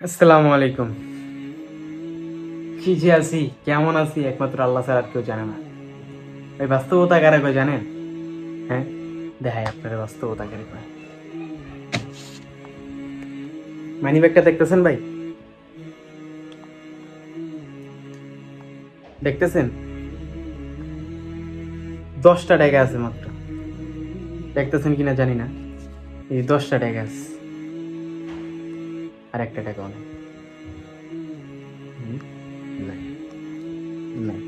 আসসালামু আলাইকুম। কি যে আছি, কেমন আছি একমাত্র আল্লাহ ছাড়া আর কেউ জানে না। এই বাস্তবতা কারে কয় জানেন? হ্যাঁ, দেখাই আপনার বাস্তবতা কারে কয়। মানি ব্যাগটা দেখতেছেন ভাই? দেখতেছেন? 10টা টাকা আছে মাত্র। দেখতেছেন কিনা জানি না। এই 10টা টাকা আছে, আর একটা টাকাও নেই। নাই, নাই।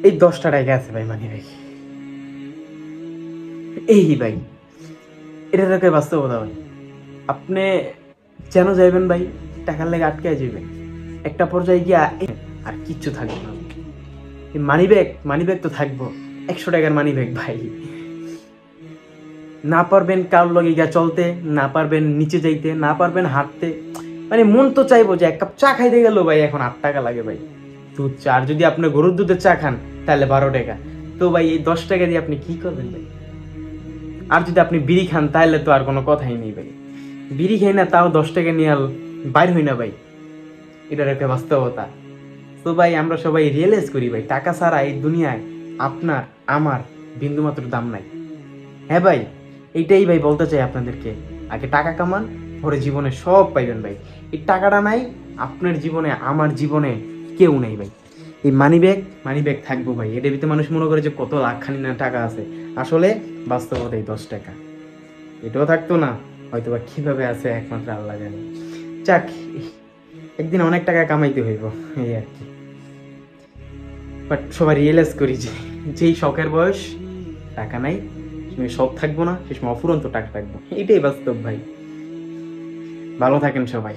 এই 10টা টাকা আছে ভাই মানি ব্যাগ। এই ভাই, এটা রেখে বাস্তবতা ভাই। আপনি যেন যাইবেন ভাই, টাকার লেগে আটকে যাবেন। একটা পর্যায়ে গিয়া আর কিচ্ছু থাকবে না। মানি ব্যাগ তো থাকবো, 100 টাকার মানি ব্যাগ ভাই। না পারবেন কার লগে গিয়া চলতে, না পারবেন নিচে যাইতে, না পারবেন হাঁটতে। মানে মন তো চাইবো যে 1 কাপ চা খাইতে গেল ভাই এখন 8 টাকা লাগে ভাই। দুধ চা, আর যদি আপনি গরুর দুধের চা খান তাহলে 12 টাকা। তো ভাই এই 10 টাকা দিয়ে আপনি কি করবেন ভাই? আর যদি আপনি বিড়ি খান তাহলে তো আর কোনো কথাই নেই ভাই। বিড়ি খাই না তাও 10 টাকা নিয়ে বাইর হই না ভাই। এটার একটা বাস্তবতা। তো ভাই আমরা সবাই রিয়েলাইজ করি ভাই, টাকা ছাড়া এই দুনিয়ায় আপনার আমার বিন্দুমাত্র দাম নাই। হ্যাঁ ভাই, এইটাই ভাই বলতে চাই আপনাদেরকে। আগে টাকা কামান, পরে জীবনে সব পাইবেন ভাই। এই টাকাটা নাই আপনার জীবনে, আমার জীবনে কেউ নেই ভাই। এই মানি ব্যাগ থাকবো ভাই। এটার ভিতরে মানুষ মনে করে যে কত লাখখানি না টাকা আছে, আসলে বাস্তবতা এই 10 টাকা। এটাও থাকতো না হয়তো, বা কিভাবে আছে একমাত্র আল্লাহ জানে। যাক, একদিন অনেক টাকা কামাইতে হইব, এই আর কি। বাট সবাই রিয়েলাইজ করি যে যেই শখের বয়স, টাকা নাই, তুমি শখ থাকবো না, সে সময় অফুরন্ত টাকা থাকবো। এটাই বাস্তব ভাই। ভালো থাকেন সবাই।